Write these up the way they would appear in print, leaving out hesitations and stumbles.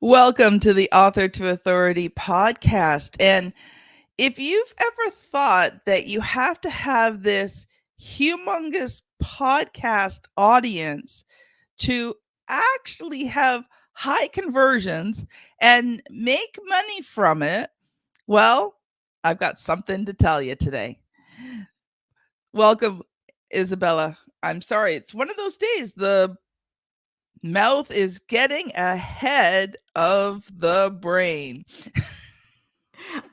Welcome to the Author to Authority podcast. And if you've ever thought that you have to have this humongous podcast audience to actually have high conversions and make money from it, well, I've got something to tell you today. Welcome, Isabella. I'm sorry, it's one of those days. The mouth is getting ahead of the brain.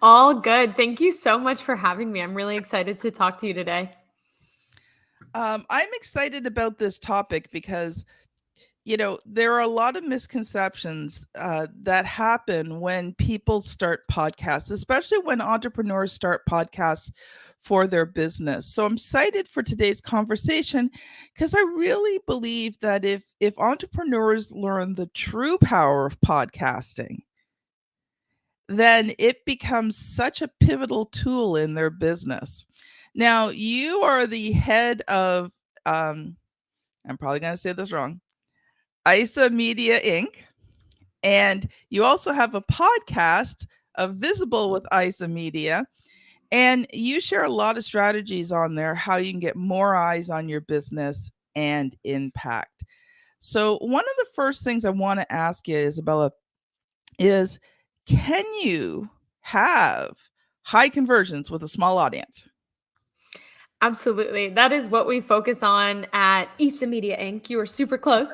All good. Thank you so much for having me. I'm really excited to talk to you today. I'm excited about this topic because, there are a lot of misconceptions that happen when people start podcasts, especially when entrepreneurs start podcasts for their business. So I'm excited for today's conversation because I really believe that if entrepreneurs learn the true power of podcasting, then it becomes such a pivotal tool in their business. Now, you are the head of, I'm probably going to say this wrong, ISA Media Inc. And you also have a podcast of Visible with ISA Media. And you share a lot of strategies on there, how you can get more eyes on your business and impact. So, one of the first things I want to ask you, Isabella, is can you have high conversions with a small audience? Absolutely. That is what we focus on at ISA Media Inc. You were super close.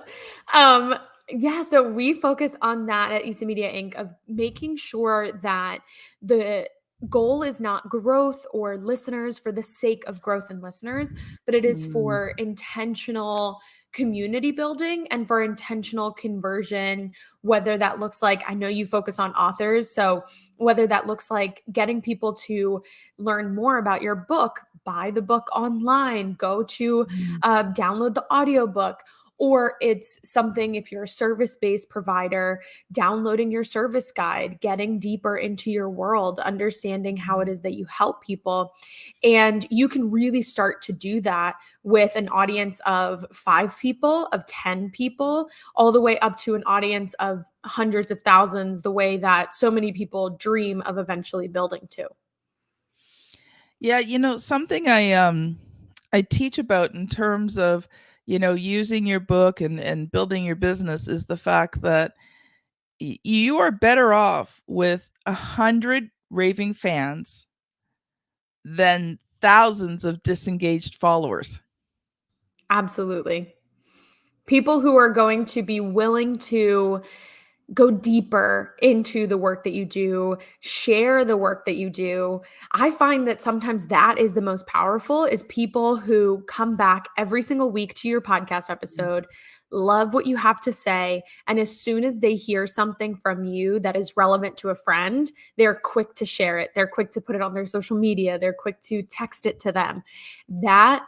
So we focus on that at ISA Media Inc. of making sure that the goal is not growth or listeners for the sake of growth and listeners, but it is for intentional community building and for intentional conversion, whether that looks like, I know you focus on authors, so whether that looks like getting people to learn more about your book, buy the book online, go to download the audiobook, or it's something if you're a service-based provider, downloading your service guide, getting deeper into your world, understanding how it is that you help people. And you can really start to do that with an audience of 5 people, of 10 people, all the way up to an audience of hundreds of thousands, the way that so many people dream of eventually building to. Yeah, something I teach about in terms of, using your book and building your business is the fact that you are better off with 100 raving fans than thousands of disengaged followers. Absolutely. People who are going to be willing to go deeper into the work that you do, share the work that you do. I find that sometimes that is the most powerful is people who come back every single week to your podcast episode, love what you have to say, and as soon as they hear something from you that is relevant to a friend, they're quick to share it. They're quick to put it on their social media. They're quick to text it to them. That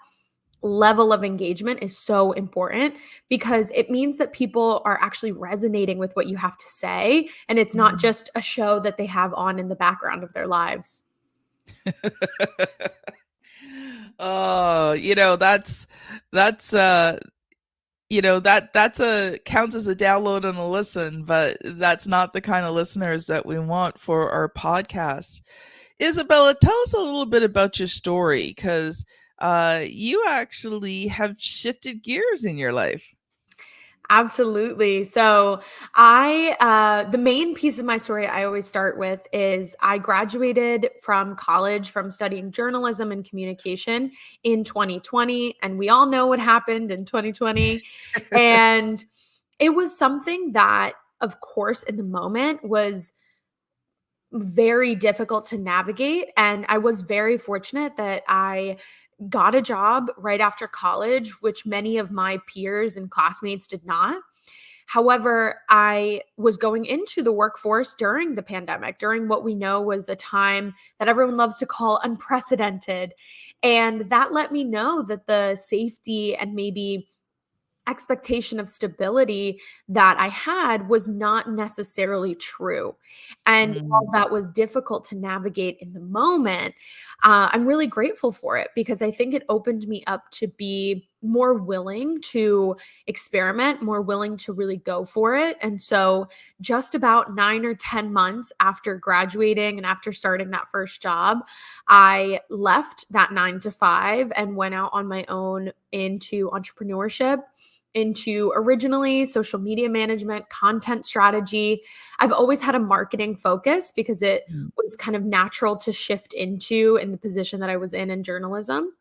level of engagement is so important because it means that people are actually resonating with what you have to say, and it's not just a show that they have on in the background of their lives. Oh, that's that's a counts as a download and a listen, but that's not the kind of listeners that we want for our podcasts. Isabella, tell us a little bit about your story because you actually have shifted gears in your life. Absolutely. So the main piece of my story I always start with is I graduated from college from studying journalism and communication in 2020. And we all know what happened in 2020. And it was something that, of course, in the moment was very difficult to navigate. And I was very fortunate that I got a job right after college, which many of my peers and classmates did not. However, I was going into the workforce during the pandemic, during what we know was a time that everyone loves to call unprecedented. And that let me know that the safety and maybe expectation of stability that I had was not necessarily true. And while Mm. that was difficult to navigate in the moment, I'm really grateful for it because I think it opened me up to be more willing to experiment, more willing to really go for it. And so, just about 9 or 10 months after graduating and after starting that first job, I left that 9 to 5 and went out on my own into entrepreneurship, into originally social media management, content strategy. I've always had a marketing focus because it Mm. was kind of natural to shift into in the position that I was in journalism,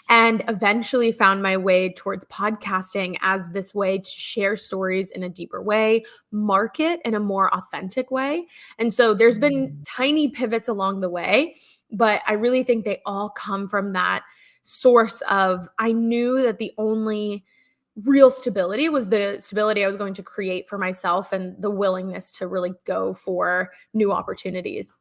and eventually found my way towards podcasting as this way to share stories in a deeper way, market in a more authentic way. And so there's been Mm. tiny pivots along the way, but I really think they all come from that source of I knew that the only real stability was the stability I was going to create for myself and the willingness to really go for new opportunities.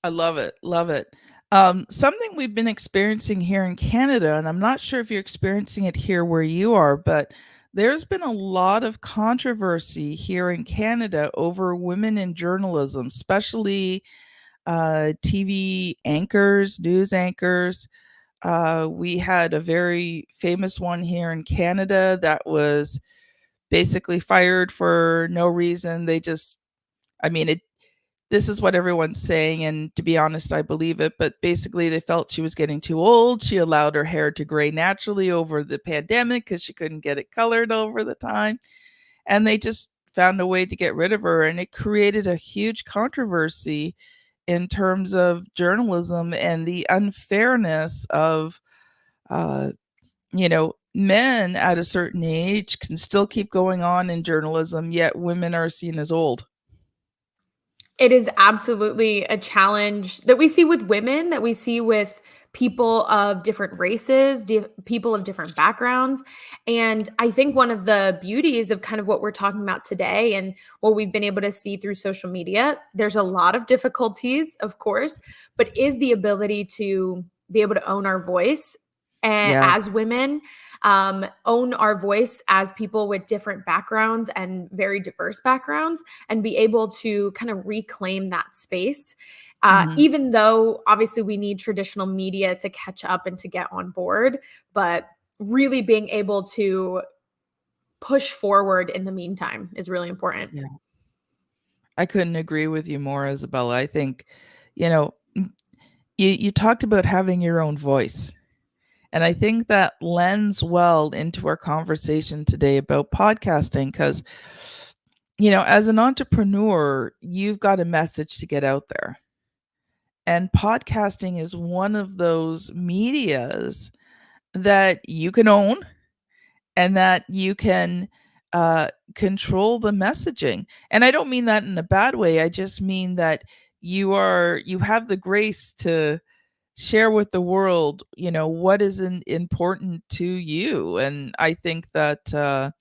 I love it. Love it. Something we've been experiencing here in Canada, and I'm not sure if you're experiencing it here where you are, but there's been a lot of controversy here in Canada over women in journalism, especially TV anchors, news anchors. We had a very famous one here in Canada that was basically fired for no reason. They just, I mean, this is what everyone's saying, and to be honest, I believe it, but basically they felt she was getting too old. She allowed her hair to gray naturally over the pandemic because she couldn't get it colored over the time, and they just found a way to get rid of her, and it created a huge controversy in terms of journalism and the unfairness of uh, men at a certain age can still keep going on in journalism, yet women are seen as old. It is absolutely a challenge that we see with women, that we see with people of different races, people of different backgrounds. And I think one of the beauties of kind of what we're talking about today and what we've been able to see through social media, there's a lot of difficulties, of course, but is the ability to be able to own our voice Yeah. as women, own our voice as people with different backgrounds and very diverse backgrounds, and be able to kind of reclaim that space. Mhm. Even though obviously we need traditional media to catch up and to get on board, but really being able to push forward in the meantime is really important. Yeah. I couldn't agree with you more, Isabella. I think, you know, you talked about having your own voice. And I think that lends well into our conversation today about podcasting because, as an entrepreneur, you've got a message to get out there. And podcasting is one of those medias that you can own and that you can control the messaging. And I don't mean that in a bad way. I just mean that you have the grace to share with the world, what is important to you. And I think that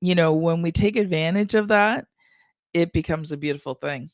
when we take advantage of that, it becomes a beautiful thing.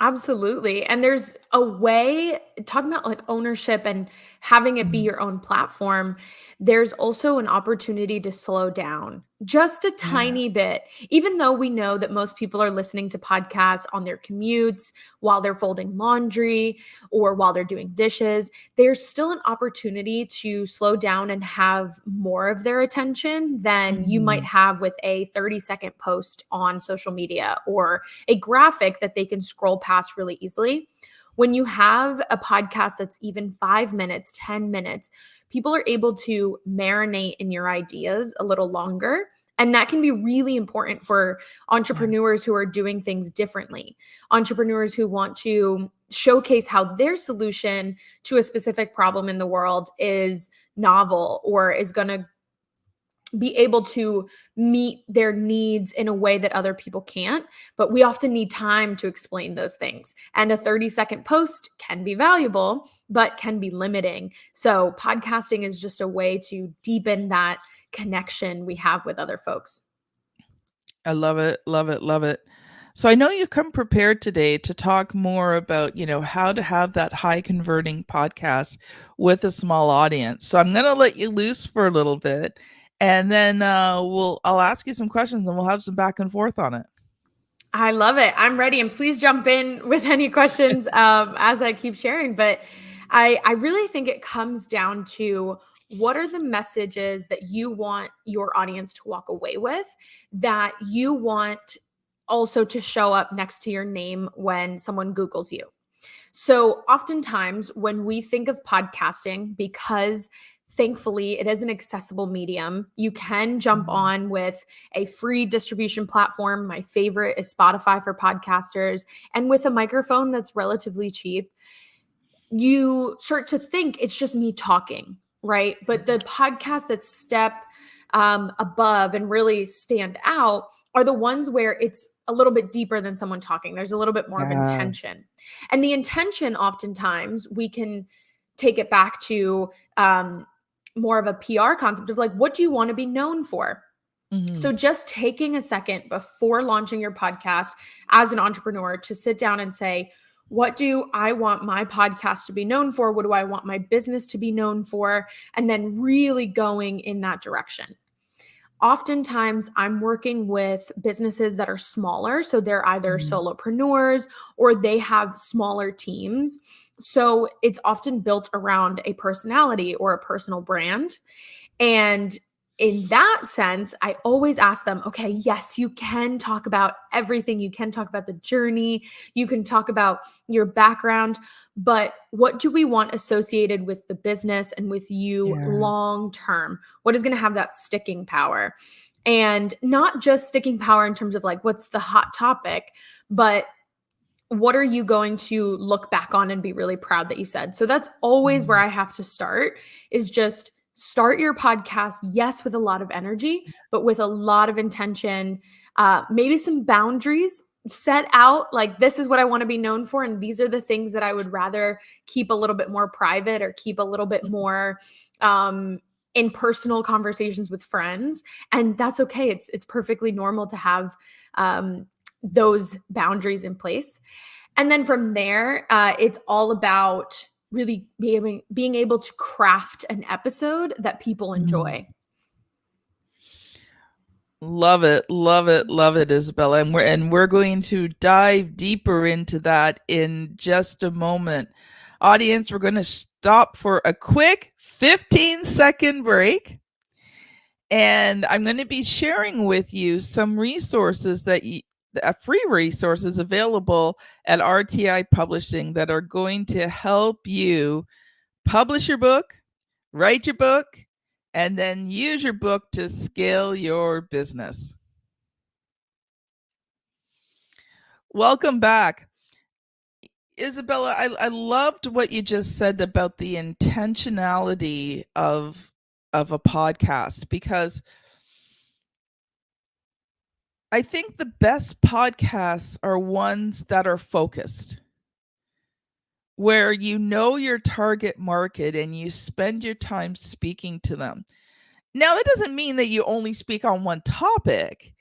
Absolutely. And there's a way, talking about like ownership and having it be Mhm. your own platform, there's also an opportunity to slow down just a Yeah. tiny bit. Even though we know that most people are listening to podcasts on their commutes, while they're folding laundry, or while they're doing dishes, there's still an opportunity to slow down and have more of their attention than you might Mhm. have with a 30-second post on social media or a graphic that they can scroll past really easily. When you have a podcast that's even 5 minutes, 10 minutes, people are able to marinate in your ideas a little longer. And that can be really important for Yeah. entrepreneurs who are doing things differently, entrepreneurs who want to showcase how their solution to a specific problem in the world is novel or is going to be able to meet their needs in a way that other people can't. But we often need time to explain those things. And a 30-second post can be valuable, but can be limiting. So, podcasting is just a way to deepen that connection we have with other folks. I love it, love it, love it. So I know you come prepared today to talk more about, how to have that high converting podcast with a small audience. So I'm going to let you loose for a little bit, and then I'll ask you some questions and we'll have some back and forth on it. I love it. I'm ready. And please jump in with any questions as I keep sharing. But I really think it comes down to what are the messages that you want your audience to walk away with, that you want also to show up next to your name when someone Googles you. So, oftentimes, when we think of podcasting, because thankfully it is an accessible medium, you can jump Mhm. on with a free distribution platform. My favorite is Spotify for podcasters, and with a microphone that's relatively cheap, you start to think it's just me talking, right? But the podcasts that step above and really stand out are the ones where it's a little bit deeper than someone talking. There's a little bit more of Yeah. intention. And the intention, oftentimes, we can take it back to more of a PR concept of like, what do you want to be known for? Mhm. So, just taking a second before launching your podcast as an entrepreneur to sit down and say, what do I want my podcast to be known for? What do I want my business to be known for? And then really going in that direction. Oftentimes, I'm working with businesses that are smaller. So, they're either Mhm. solopreneurs or they have smaller teams. So, it's often built around a personality or a personal brand. And in that sense, I always ask them, okay, yes, you can talk about everything. You can talk about the journey. You can talk about your background. But what do we want associated with the business and with you Yeah. long term? What is going to have that sticking power? And not just sticking power in terms of like, what's the hot topic, but what are you going to look back on and be really proud that you said? So that's always where Mhm. I have to start, is just start your podcast, yes, with a lot of energy, but with a lot of intention, maybe some boundaries. Set out like, this is what I want to be known for. And these are the things that I would rather keep a little bit more private or keep a little bit more in personal conversations with friends. And that's okay. It's perfectly normal to have those boundaries in place. And then from there, it's all about really being able to craft an episode that people Mhm. enjoy. Love it, love it, love it, Isabella. And we're going to dive deeper into that in just a moment. Audience, we're going to stop for a quick 15-second break. And I'm going to be sharing with you some resources free resources available at RTI Publishing that are going to help you publish your book, write your book, and then use your book to scale your business. Welcome back. Isabella, I loved what you just said about the intentionality of a podcast, because I think the best podcasts are ones that are focused, where you know your target market and you spend your time speaking to them. Now, that doesn't mean that you only speak on one topic,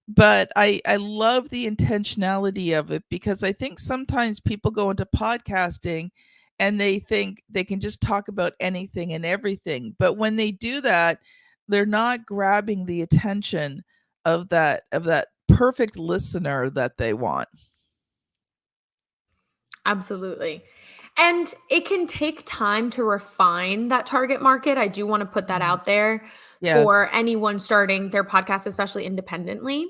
but I love the intentionality of it, because I think sometimes people go into podcasting and they think they can just talk about anything and everything. But when they do that, they're not grabbing the attention of that perfect listener that they want. Absolutely. And it can take time to refine that target market. I do want to put that Mhm. out there Yes. for anyone starting their podcast, especially independently.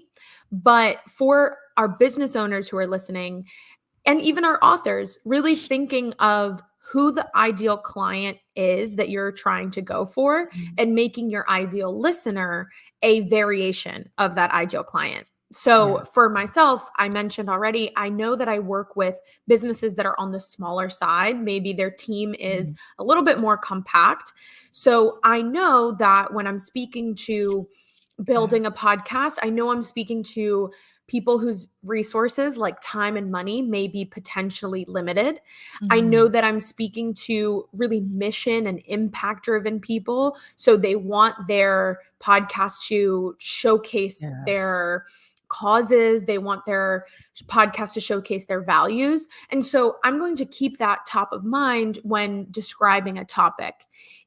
But for our business owners who are listening, and even our authors, really thinking of who the ideal client is that you're trying to go for, Mhm. and making your ideal listener a variation of that ideal client. So Yeah. for myself, I mentioned already, I know that I work with businesses that are on the smaller side. Maybe their team is Mhm. a little bit more compact. So I know that when I'm speaking to Yeah. building a podcast, I know I'm speaking to people whose resources like time and money may be potentially limited. I know Mhm. that I'm speaking to really mission and impact driven people. So they want their podcast to showcase Yes. their causes. They want their podcast to showcase their values. And so I'm going to keep that top of mind when describing a topic.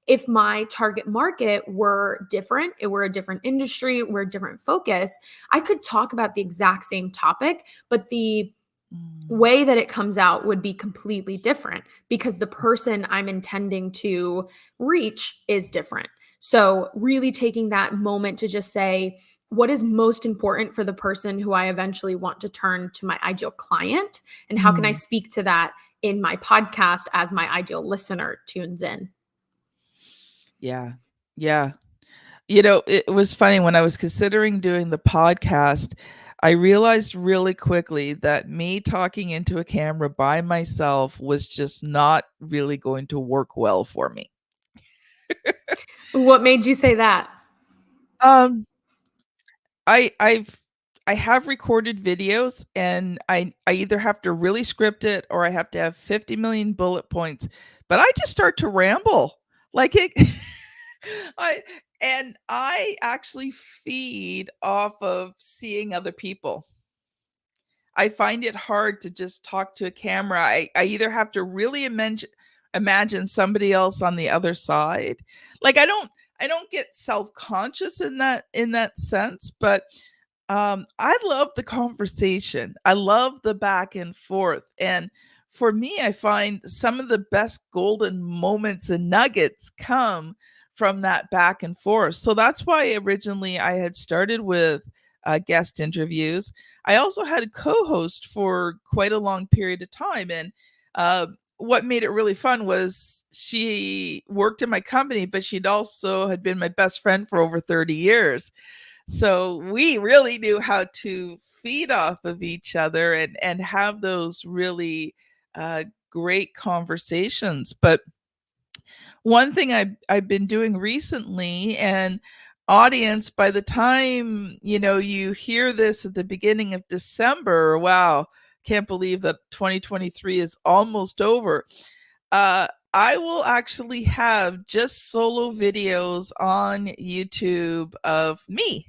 If my target market were different, it were a different industry, were a different focus, I could talk about the exact same topic, but the way that it comes out would be completely different because the person I'm intending to reach is different. So really taking that moment to just say, what is most important for the person who I eventually want to turn to my ideal client? And how can I speak to that in my podcast as my ideal listener tunes in? Yeah. Yeah. It was funny when I was considering doing the podcast, I realized really quickly that me talking into a camera by myself was just not really going to work well for me. What made you say that? Um, I have recorded videos and I either have to really script it or I have to have 50 million bullet points, but I just start to ramble. Like it I and I actually feed off of seeing other people. I find it hard to just talk to a camera. I either have to really imagine somebody else on the other side. Like I don't get self-conscious in that sense, but I love the conversation. I love the back and forth. And for me, I find some of the best golden moments and nuggets come from that back and forth. So that's why originally I had started with guest interviews. I also had a co host for quite a long period of time. And what made it really fun was she worked in my company, but she'd also had been my best friend for over 30 years. So we really knew how to feed off of each other and have those really great conversations. But one thing I've been doing recently, and audience, by the time you hear this at the beginning of December, wow, can't believe that 2023 is almost over. I will actually have just solo videos on YouTube of me.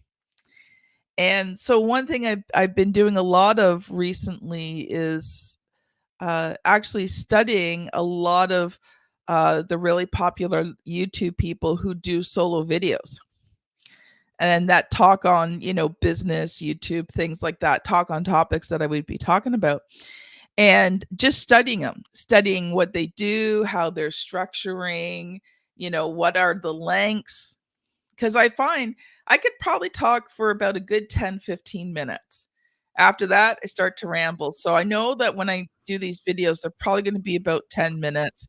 And so one thing I've been doing a lot of recently is actually studying a lot of the really popular YouTube people who do solo videos and that talk on, business, YouTube, things like that, talk on topics that I would be talking about. And just studying them, studying what they do, how they're structuring, what are the lengths, because I find I could probably talk for about a good 10, 15 minutes. After that, I start to ramble. So I know that when I do these videos, they're probably going to be about 10 minutes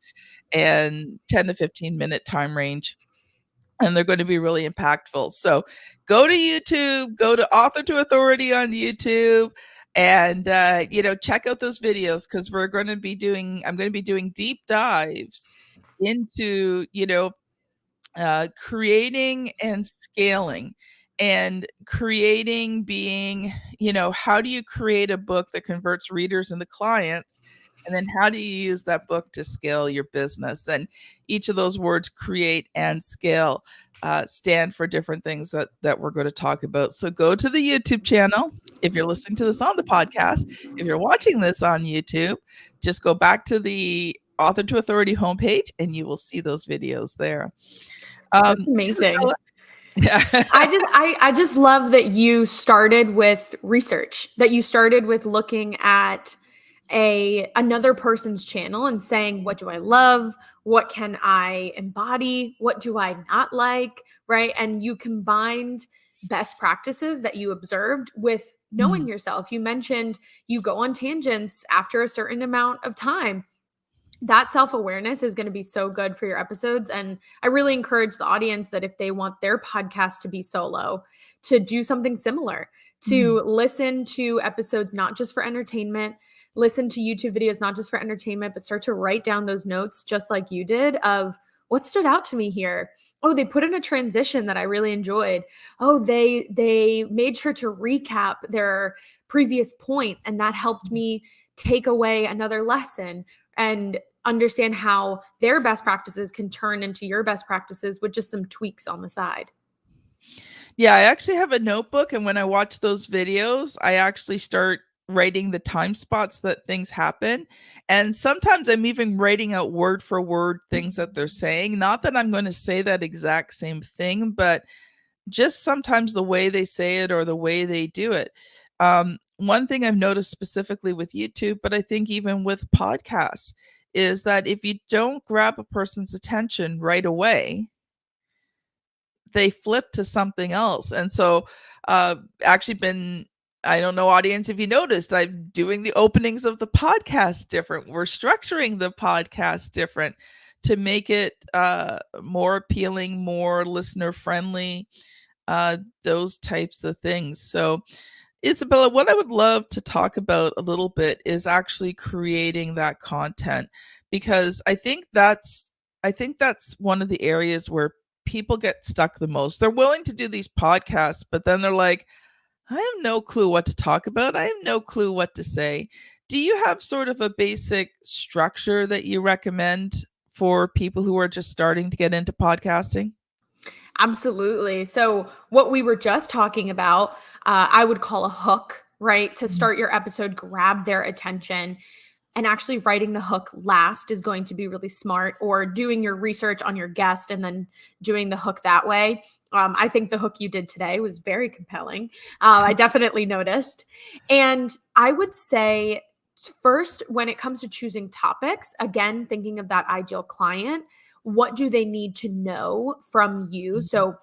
and 10 to 15-minute time range. And they're going to be really impactful. So go to YouTube, go to Author to Authority on YouTube, and check out those videos because I'm going to be doing deep dives into creating and scaling, and creating being, how do you create a book that converts readers into clients, and then how do you use that book to scale your business? And each of those words, create and scale, stand for different things that we're going to talk about. So go to the YouTube channel. If you're listening to this on the podcast, if you're watching this on YouTube, just go back to the Author to Authority homepage and you will see those videos there. That's amazing. Isabella, yeah. I just love that you started with research, that you started with looking at another person's channel and saying, what do I love? What can I embody? What do I not like? Right. And you combined best practices that you observed with knowing yourself. You mentioned you go on tangents after a certain amount of time. That self-awareness is going to be so good for your episodes. And I really encourage the audience that if they want their podcast to be solo, to do something similar, to listen to episodes, not just for entertainment, listen to YouTube videos, not just for entertainment, but start to write down those notes just like you did of what stood out to me here. Oh, they put in a transition that I really enjoyed. Oh, they made sure to recap their previous point, and that helped me take away another lesson and understand how their best practices can turn into your best practices with just some tweaks on the side. Yeah, I actually have a notebook, and when I watch those videos, I actually start writing the time spots that things happen. And sometimes I'm even writing out word for word things that they're saying. Not that I'm going to say that exact same thing, but just sometimes the way they say it or the way they do it. One thing I've noticed specifically with YouTube, but I think even with podcasts, is that if you don't grab a person's attention right away, they flip to something else. And so, actually been, I don't know, audience, if you noticed, I'm doing the openings of the podcast different. We're structuring the podcast different to make it more appealing, more listener friendly, those types of things. So, Isabella, what I would love to talk about a little bit is actually creating that content, because I think that's one of the areas where people get stuck the most. They're willing to do these podcasts, but then they're like, I have no clue what to talk about. I have no clue what to say. Do you have sort of a basic structure that you recommend for people who are just starting to get into podcasting? Absolutely. So, what we were just talking about, I would call a hook, right? To Mhm. start your episode, grab their attention. And actually writing the hook last is going to be really smart, or doing your research on your guest and then doing the hook that way. I think the hook you did today was very compelling. I definitely noticed. And I would say, first, when it comes to choosing topics, again, thinking of that ideal client, what do they need to know from you? Mhm. So,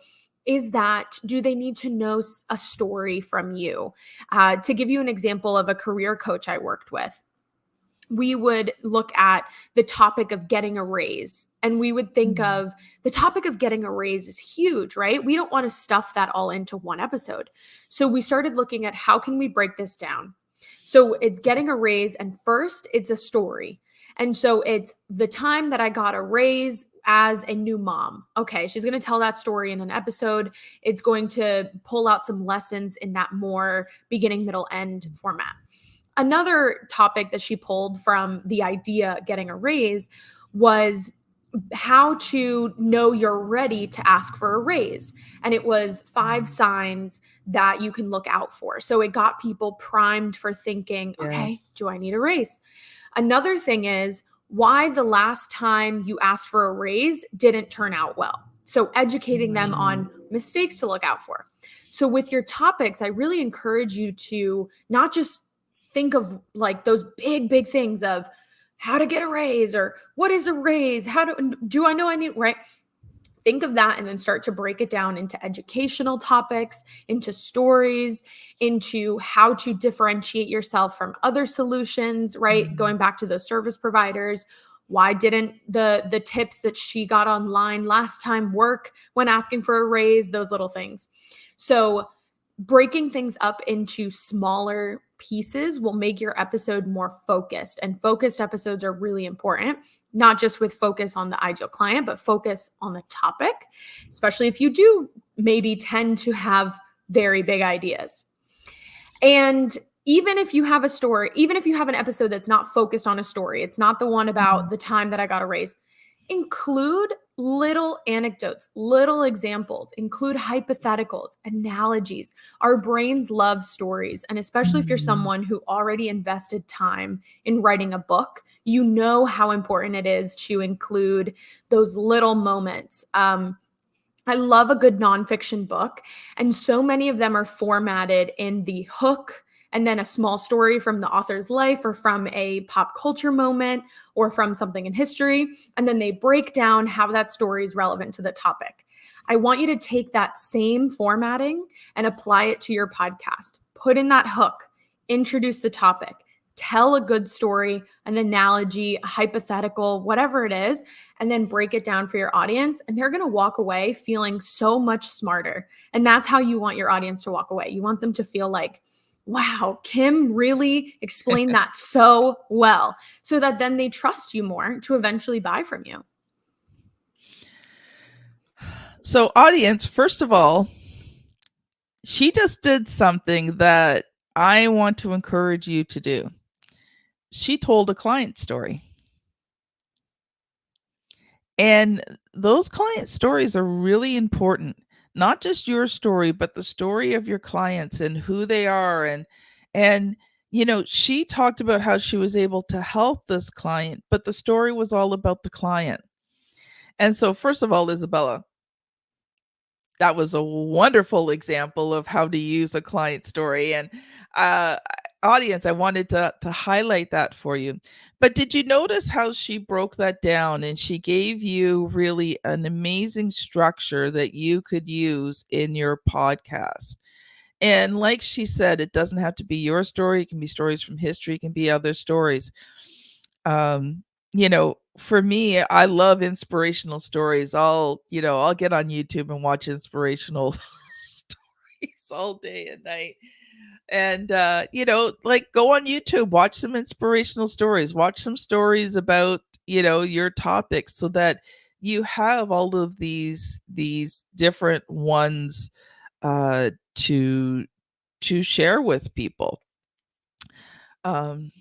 do they need to know a story from you? To give you an example of a career coach I worked with, we would look at the topic of getting a raise, and we would think Mhm. of the topic of getting a raise is huge, right? We don't want to stuff that all into one episode. So we started looking at how can we break this down? So it's getting a raise, and first it's a story. And so it's the time that I got a raise as a new mom. Okay, she's going to tell that story in an episode. It's going to pull out some lessons in that more beginning, middle, end format. Another topic that she pulled from the idea getting a raise was how to know you're ready to ask for a raise. And it was 5 signs that you can look out for. So it got people primed for thinking, okay, Yes. do I need a raise? Another thing is why the last time you asked for a raise didn't turn out well. So educating them on mistakes to look out for. So with your topics, I really encourage you to not just think of like those big things of how to get a raise or what is a raise? How do I know I need, right? Think of that and then start to break it down into educational topics, into stories, into how to differentiate yourself from other solutions, right? Mhm. Going back to those service providers. Why didn't the tips that she got online last time work when asking for a raise? Those little things. So breaking things up into smaller pieces will make your episode more focused, and focused episodes are really important, not just with focus on the ideal client, but focus on the topic, especially if you do maybe tend to have very big ideas. And even if you have a story, even if you have an episode that's not focused on a story, it's not the one about Mhm. the time that I got a raise, include little anecdotes, little examples, include hypotheticals, analogies. Our brains love stories. And especially if you're Mhm. someone who already invested time in writing a book, you know how important it is to include those little moments. I love a good nonfiction book, and so many of them are formatted in the hook and then a small story from the author's life or from a pop culture moment or from something in history. And then they break down how that story is relevant to the topic. I want you to take that same formatting and apply it to your podcast. Put in that hook, introduce the topic, tell a good story, an analogy, a hypothetical, whatever it is, and then break it down for your audience. And they're going to walk away feeling so much smarter. And that's how you want your audience to walk away. You want them to feel like, wow, Kim really explained that so well, so that then they trust you more to eventually buy from you. So, audience, first of all, she just did something that I want to encourage you to do. She told a client story. And those client stories are really important, not just your story, but the story of your clients and who they are. And she talked about how she was able to help this client, but the story was all about the client. And so, first of all, Isabella, that was a wonderful example of how to use a client story. And uh, audience, I wanted to highlight that for you. But did you notice how she broke that down and she gave you really an amazing structure that you could use in your podcast? And like she said, it doesn't have to be your story. It can be stories from history, it can be other stories. Um, for me, I love inspirational stories. I'll get on YouTube and watch inspirational stories all day and night. And like go on YouTube, watch some inspirational stories, watch some stories about, your topics so that you have all of these different ones to share with people. Um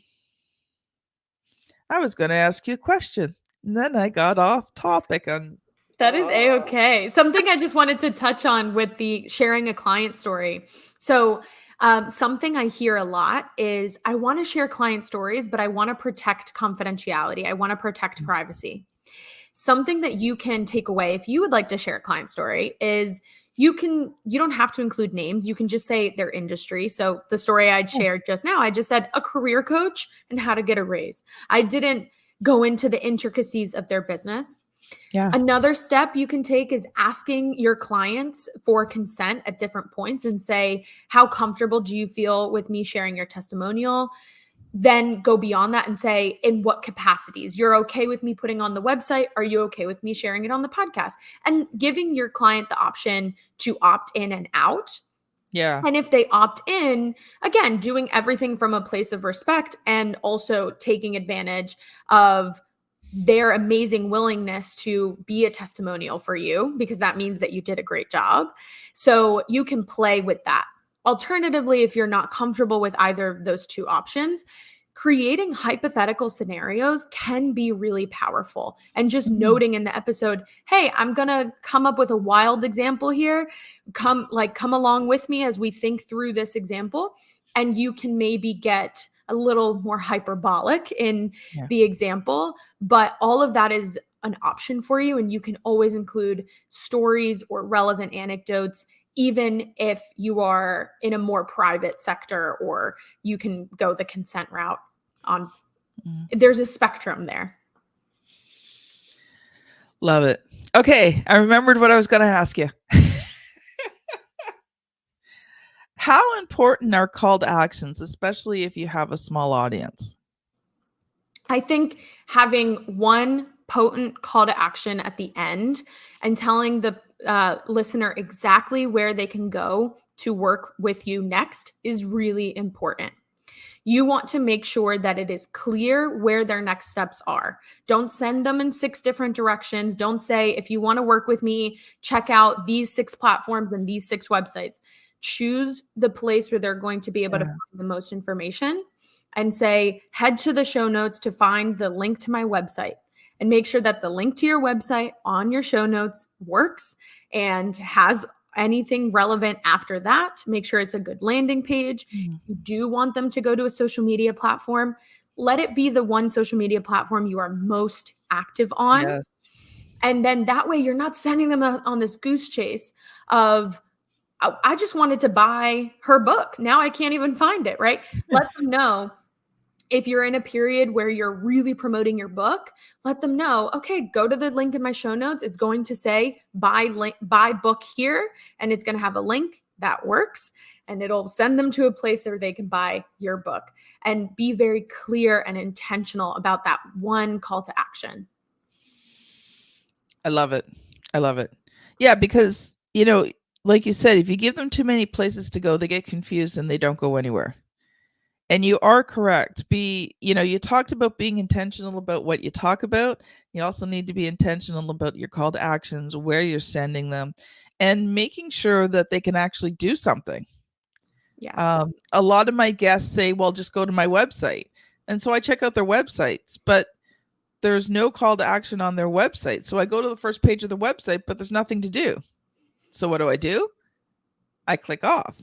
I was going to ask you a question, and then I got off topic on. That is A-okay. Something I just wanted to touch on with the sharing a client story. So, something I hear a lot is I want to share client stories, but I want to protect confidentiality. I want to protect privacy. Something that you can take away if you would like to share a client story is you don't have to include names. You can just say their industry. So the story I'd shared just now, I just said a career coach and how to get a raise. I didn't go into the intricacies of their business. Yeah. Another step you can take is asking your clients for consent at different points and say, how comfortable do you feel with me sharing your testimonial? Then go beyond that and say, in what capacities? You're okay with me putting on the website? Are you okay with me sharing it on the podcast? And giving your client the option to opt in and out. Yeah. And if they opt in, again, doing everything from a place of respect and also taking advantage of their amazing willingness to be a testimonial for you, because that means that you did a great job. So you can play with that. Alternatively, if you're not comfortable with either of those two options, creating hypothetical scenarios can be really powerful. And just noting in the episode, hey, I'm going to come up with a wild example here. Come along with me as we think through this example. And you can maybe get a little more hyperbolic in the example, but all of that is an option for you. And you can always include stories or relevant anecdotes, even if you are in a more private sector, or you can go the consent route on. There's a spectrum there. Love it. Okay. I remembered what I was going to ask you. How important are call to actions, especially if you have a small audience? I think having one potent call to action at the end and telling the listener exactly where they can go to work with you next is really important. You want to make sure that it is clear where their next steps are. Don't send them in 6 different directions. Don't say, if you want to work with me, check out these 6 platforms and these 6 websites. Choose the place where they're going to be able to find the most information and say, head to the show notes to find the link to my website, and make sure that the link to your website on your show notes works and has anything relevant after that. Make sure it's a good landing page. If you do want them to go to a social media platform, let it be the one social media platform you are most active on. Yes. And then that way you're not sending them on this goose chase of, I just wanted to buy her book. Now I can't even find it, right? Let them know. If you're in a period where you're really promoting your book, let them know, okay, go to the link in my show notes. It's going to say buy book here, and it's going to have a link that works, and it'll send them to a place where they can buy your book. And be very clear and intentional about that one call to action. I love it. I love it. Yeah, because, like you said, if you give them too many places to go, they get confused and they don't go anywhere. And you are correct. You talked about being intentional about what you talk about. You also need to be intentional about your call to actions, where you're sending them, and making sure that they can actually do something. Yes. A lot of my guests say, well, just go to my website. And so I check out their websites, but there's no call to action on their website. So I go to the first page of the website, but there's nothing to do. So what do? I click off.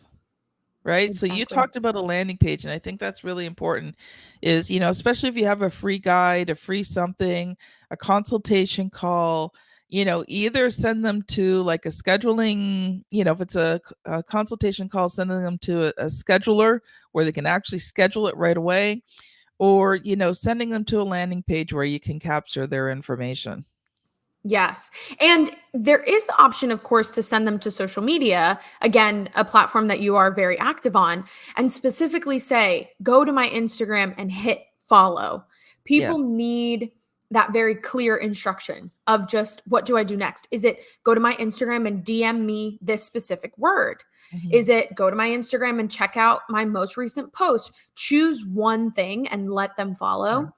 Right. So you Exactly. talked about a landing page, and I think that's really important is, especially if you have a free guide, a free something, a consultation call, either send them to like a scheduling, if it's a consultation call, sending them to a scheduler where they can actually schedule it right away, or, sending them to a landing page where you can capture their information. Yes. And there is the option, of course, to send them to social media, again, a platform that you are very active on, and specifically say, go to my Instagram and hit follow. People Yes. need that very clear instruction of just what do I do next? Is it go to my Instagram and DM me this specific word? Mhm. Is it go to my Instagram and check out my most recent post? Choose one thing and let them follow. Yeah.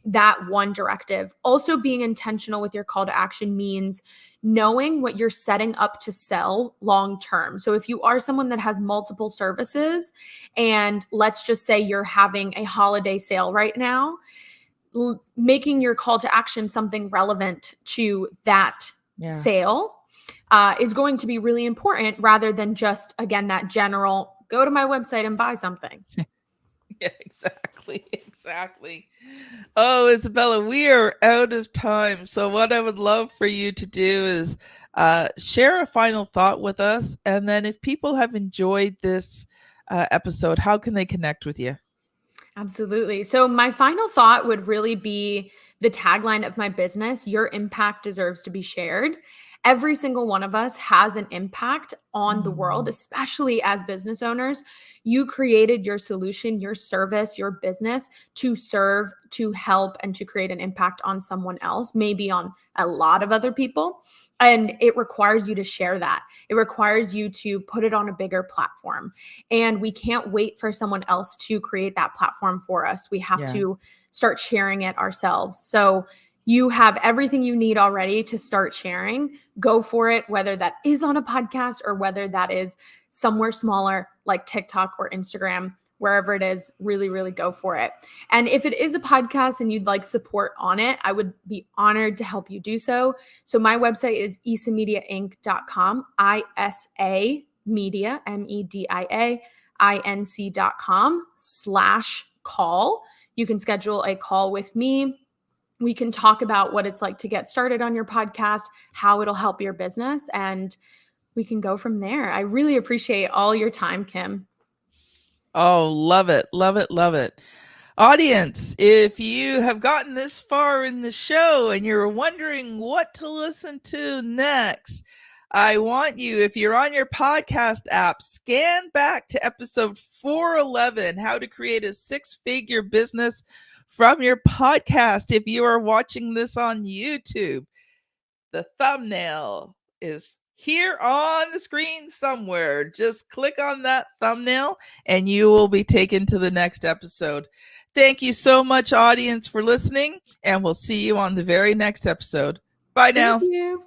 That one directive. Also, being intentional with your call to action means knowing what you're setting up to sell long term. So, if you are someone that has multiple services, and let's just say you're having a holiday sale right now, making your call to action something relevant to that sale is going to be really important rather than just, again, that general go to my website and buy something. Yeah, exactly. Oh, Isabella, we are out of time. So what I would love for you to do is share a final thought with us. And then if people have enjoyed this episode, how can they connect with you? Absolutely. So, my final thought would really be the tagline of my business: your impact deserves to be shared. Every single one of us has an impact on the world, especially as business owners. You created your solution, your service, your business to serve, to help, and to create an impact on someone else, maybe on a lot of other people. And it requires you to share that. It requires you to put it on a bigger platform. And we can't wait for someone else to create that platform for us. We have to start sharing it ourselves. So you have everything you need already to start sharing. Go for it, whether that is on a podcast or whether that is somewhere smaller like TikTok or Instagram. Wherever it is, really, really go for it. And if it is a podcast and you'd like support on it, I would be honored to help you do so. So my website is isamediainc.com, ISA Media, mediainc.com/call. You can schedule a call with me. We can talk about what it's like to get started on your podcast, how it'll help your business, and we can go from there. I really appreciate all your time, Kim. Oh, love it. Love it. Love it. Audience, if you have gotten this far in the show and you're wondering what to listen to next, I want you, if you're on your podcast app, scan back to episode 411, how to create a six-figure business from your podcast. If you are watching this on YouTube, the thumbnail is here on the screen somewhere. Just click on that thumbnail and you will be taken to the next episode. Thank you so much, audience, for listening, and we'll see you on the very next episode. Bye now. Thank you.